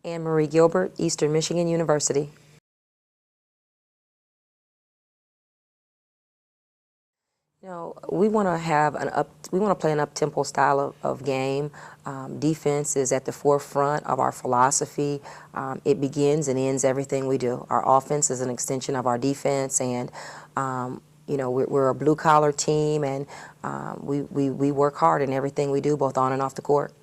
AnnMarie Gilbert, Eastern Michigan University. You know, we want to have we want to play an up-tempo style of game. Defense is at the forefront of our philosophy. It begins and ends everything we do. Our offense is an extension of our defense, and you know, we're a blue-collar team, and we work hard in everything we do, both on and off the court.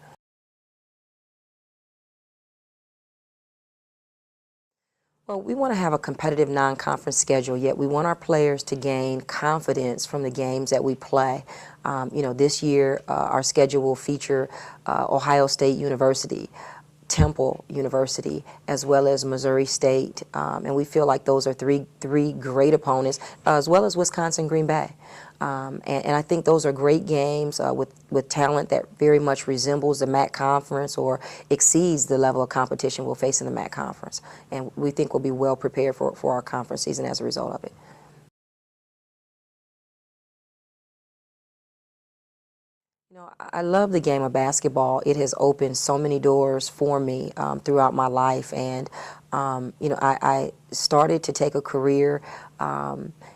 Well, we want to have a competitive non-conference schedule, yet we want our players to gain confidence from the games that we play. You know, this year our schedule will feature Ohio State University, Temple University, as well as Missouri State, and we feel like those are three great opponents, as well as Wisconsin, Green Bay. And I think those are great games with talent that very much resembles the MAC conference or exceeds the level of competition we'll face in the MAC conference. And we think we'll be well prepared for our conference season as a result of it. You know, I love the game of basketball. It has opened so many doors for me throughout my life, and you know, I started to take a career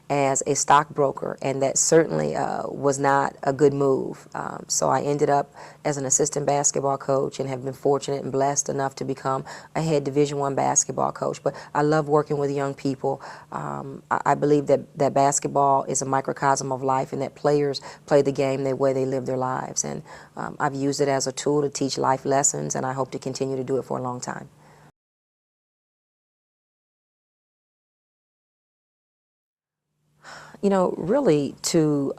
as a stockbroker, and that certainly was not a good move. So I ended up as an assistant basketball coach and have been fortunate and blessed enough to become a head Division I basketball coach. But I love working with young people. I believe that basketball is a microcosm of life, and that players play the game the way they live their lives. And I've used it as a tool to teach life lessons, and I hope to continue to do it for a long time. You know, really to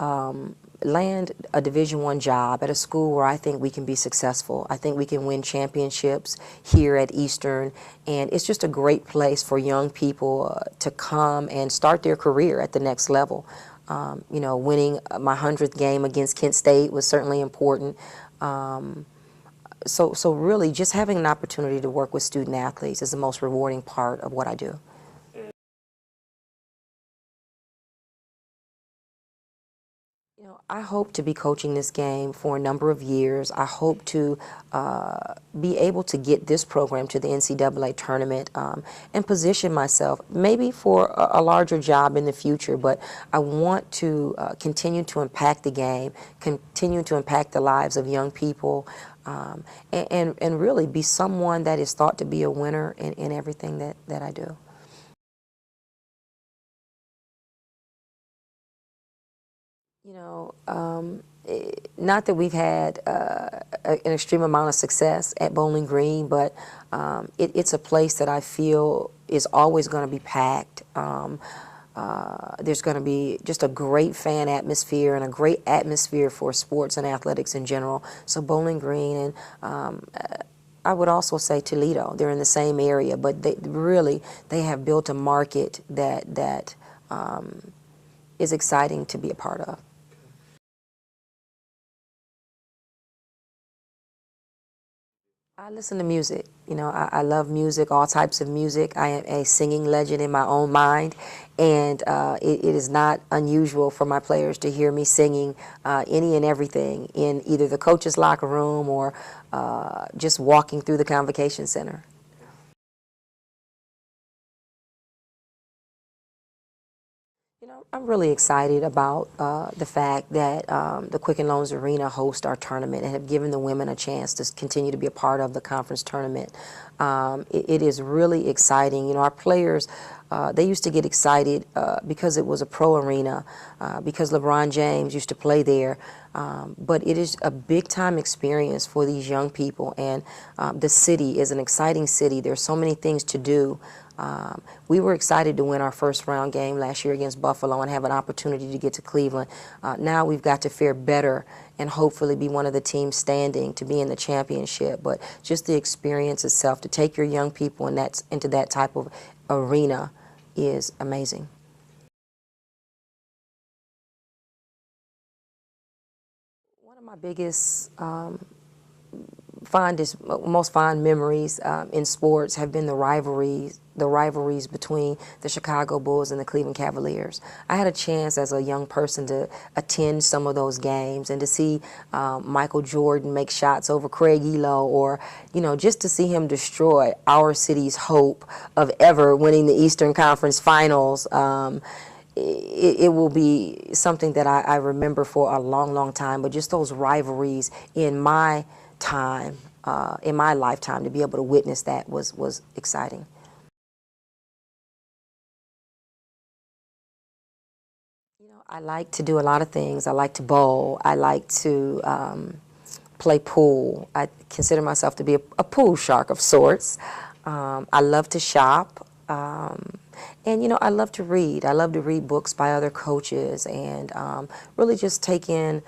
land a Division I job at a school where I think we can be successful. I think we can win championships here at Eastern, and it's just a great place for young people to come and start their career at the next level. You know, winning my 100th game against Kent State was certainly important. So really, just having an opportunity to work with student athletes is the most rewarding part of what I do. You know, I hope to be coaching this game for a number of years. I hope to be able to get this program to the NCAA tournament and position myself maybe for a larger job in the future. But I want to continue to impact the game, continue to impact the lives of young people, and really be someone that is thought to be a winner in everything that I do. You know, not that we've had an extreme amount of success at Bowling Green, but it's a place that I feel is always going to be packed. There's going to be just a great fan atmosphere and a great atmosphere for sports and athletics in general. So Bowling Green, and I would also say Toledo. They're in the same area, but they have built a market that is exciting to be a part of. I listen to music. You know, I love music, all types of music. I am a singing legend in my own mind, and it is not unusual for my players to hear me singing any and everything in either the coach's locker room or just walking through the convocation center. You know, I'm really excited about the fact that the Quicken Loans Arena hosts our tournament and have given the women a chance to continue to be a part of the conference tournament. It is really exciting. You know, our players, they used to get excited because it was a pro arena, because LeBron James used to play there. But it is a big-time experience for these young people, and the city is an exciting city. There's so many things to do. We were excited to win our first round game last year against Buffalo and have an opportunity to get to Cleveland. Now we've got to fare better and hopefully be one of the teams standing to be in the championship. But just the experience itself, to take your young people into that type of arena is amazing. One of my biggest most fond memories in sports have been the rivalries between the Chicago Bulls and the Cleveland Cavaliers. I had a chance as a young person to attend some of those games and to see Michael Jordan make shots over Craig Elo, or just to see him destroy our city's hope of ever winning the Eastern Conference Finals. It will be something that I remember for a long, long time. But just those rivalries in my time, in my lifetime, to be able to witness that was exciting. I like to do a lot of things. I like to bowl. I like to play pool. I consider myself to be a pool shark of sorts. I love to shop. And I love to read. I love to read books by other coaches and really just take in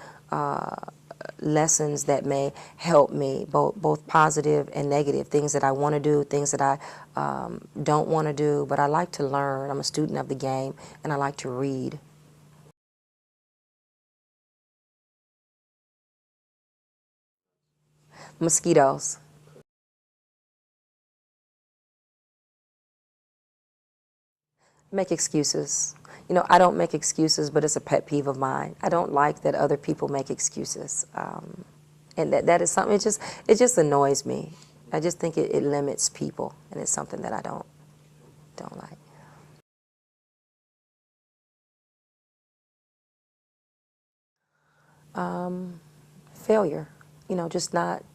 lessons that may help me, both positive and negative, things that I want to do, things that I don't want to do. But I like to learn. I'm a student of the game, and I like to read. Mosquitoes. Make excuses. I don't make excuses, but it's a pet peeve of mine. I don't like that other people make excuses, and that is something. It just annoys me. I just think it limits people, and it's something that I don't like. Failure. Just not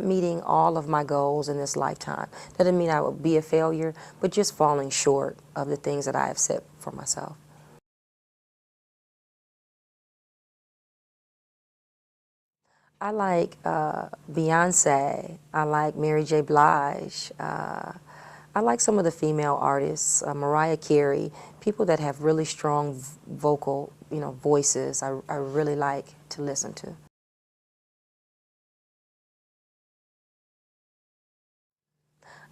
meeting all of my goals in this lifetime. Doesn't mean I will be a failure, but just falling short of the things that I have set for myself. I like Beyonce. I like Mary J. Blige. I like some of the female artists, Mariah Carey, people that have really strong vocal, voices. I really like to listen to.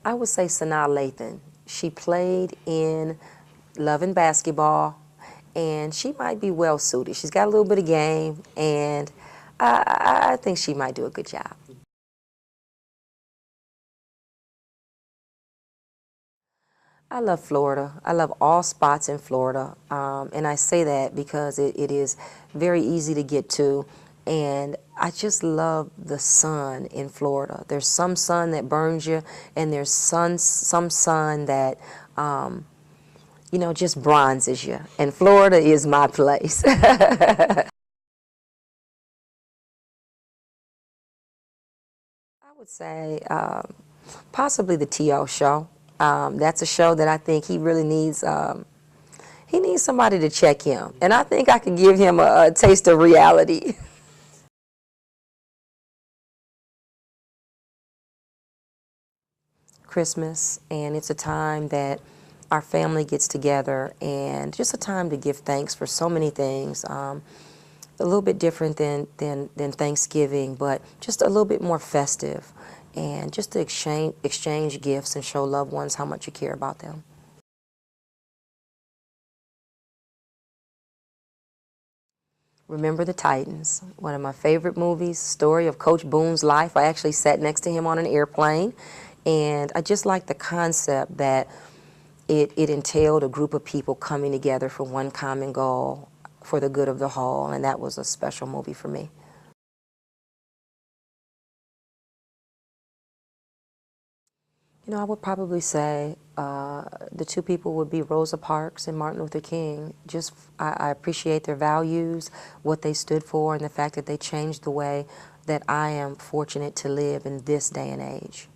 I would say Sanaa Lathan. She played in Love and Basketball, and she might be well suited. She's got a little bit of game, and I think she might do a good job. I love Florida. I love all spots in Florida. And I say that because it is very easy to get to. And I just love the sun in Florida. There's some sun that burns you, and there's some sun that, just bronzes you. And Florida is my place. I would say possibly the T.O. show. That's a show that I think he really needs. He needs somebody to check him, and I think I could give him a taste of reality. Christmas, and it's a time that our family gets together, and just a time to give thanks for so many things. A little bit different than Thanksgiving, but just a little bit more festive, and just to exchange gifts and show loved ones how much you care about them. Remember the Titans, one of my favorite movies, story of Coach Boone's life. I actually sat next to him on an airplane, and I just like the concept that it entailed a group of people coming together for one common goal for the good of the whole, and that was a special movie for me. I would probably say the two people would be Rosa Parks and Martin Luther King. Just, I appreciate their values, what they stood for, and the fact that they changed the way that I am fortunate to live in this day and age.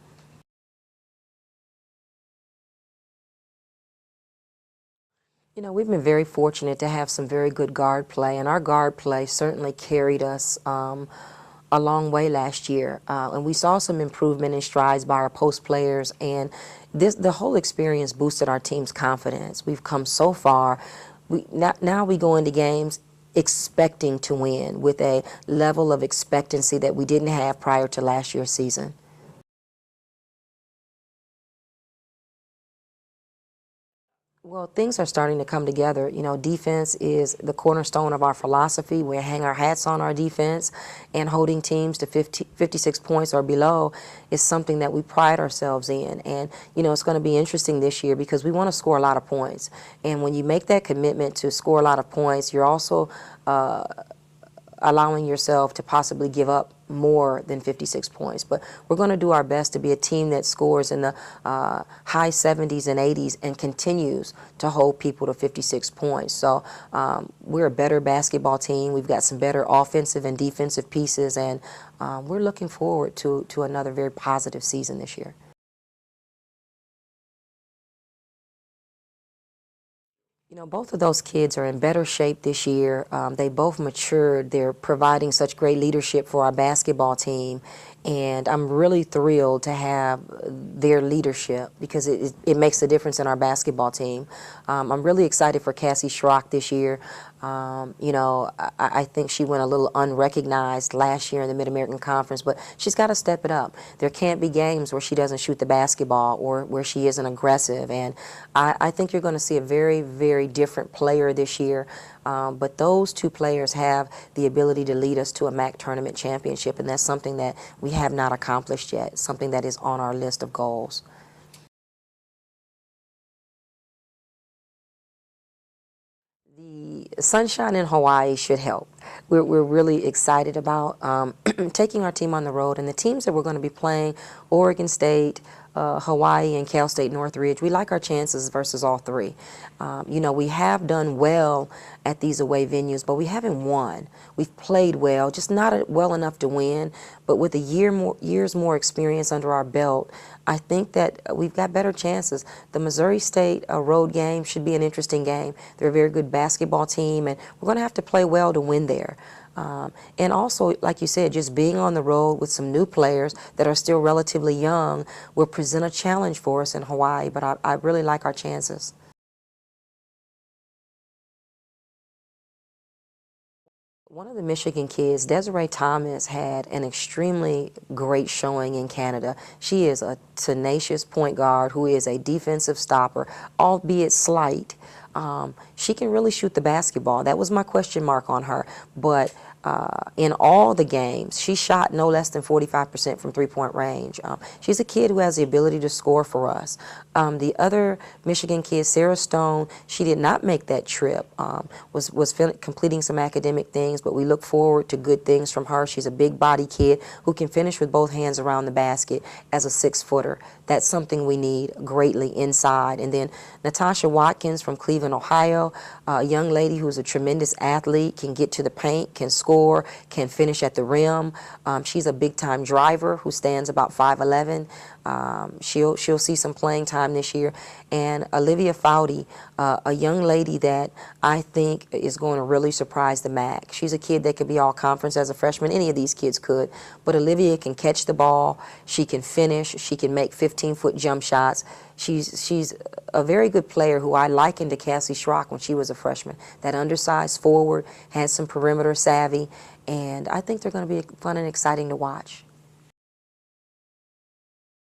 We've been very fortunate to have some very good guard play, and our guard play certainly carried us a long way last year. And we saw some improvement in strides by our post players, and the whole experience boosted our team's confidence. We've come so far. Now we go into games expecting to win with a level of expectancy that we didn't have prior to last year's season. Well, things are starting to come together. You know, defense is the cornerstone of our philosophy. We hang our hats on our defense, and holding teams to 56 points or below is something that we pride ourselves in. And, you know, it's going to be interesting this year because we want to score a lot of points. And when you make that commitment to score a lot of points, you're also allowing yourself to possibly give up more than 56 points. But we're going to do our best to be a team that scores in the high 70s and 80s and continues to hold people to 56 points. So we're a better basketball team. We've got some better offensive and defensive pieces, and we're looking forward to another very positive season this year. You know, both of those kids are in better shape this year. They both matured. They're providing such great leadership for our basketball team. And I'm really thrilled to have their leadership because it makes a difference in our basketball team. I'm really excited for Cassie Schrock this year. You know, I think she went a little unrecognized last year in the Mid-American Conference, but she's got to step it up. There can't be games where she doesn't shoot the basketball or where she isn't aggressive. And I think you're going to see a very, very different player this year. But those two players have the ability to lead us to a MAC tournament championship, and that's something that we have not accomplished yet, something that is on our list of goals. The sunshine in Hawaii should help. We're really excited about taking our team on the road, and the teams that we're going to be playing, Oregon State, Hawaii, and Cal State Northridge, we like our chances versus all three. You know, we have done well at these away venues, but we haven't won. We've played well, just not well enough to win. But with a years more experience under our belt, I think that we've got better chances. The Missouri State road game should be an interesting game. They're a very good basketball team, and we're going to have to play well to win there. And also, like you said, just being on the road with some new players that are still relatively young will present a challenge for us in Hawaii, but I really like our chances. One of the Michigan kids, Desiree Thomas, had an extremely great showing in Canada. She is a tenacious point guard who is a defensive stopper, albeit slight. She can really shoot the basketball. That was my question mark on her. But in all the games, she shot no less than 45% from three-point range. She's a kid who has the ability to score for us. The other Michigan kid, Sarah Stone, she did not make that trip, was completing some academic things, but we look forward to good things from her. She's a big body kid who can finish with both hands around the basket as a 6-footer. That's something we need greatly inside. And then Natasha Watkins from Cleveland, Ohio, a young lady who's a tremendous athlete, can get to the paint, can score, can finish at the rim. She's a big-time driver who stands about 5'11". She'll see some playing time this year. And Olivia Foudy, a young lady that I think is going to really surprise the MAC. She's a kid that could be all conference as a freshman. Any of these kids could. But Olivia can catch the ball. She can finish. She can make 15-foot jump shots. She's a very good player who I likened to Cassie Schrock when she was a freshman. That undersized forward, has some perimeter savvy, and I think they're going to be fun and exciting to watch.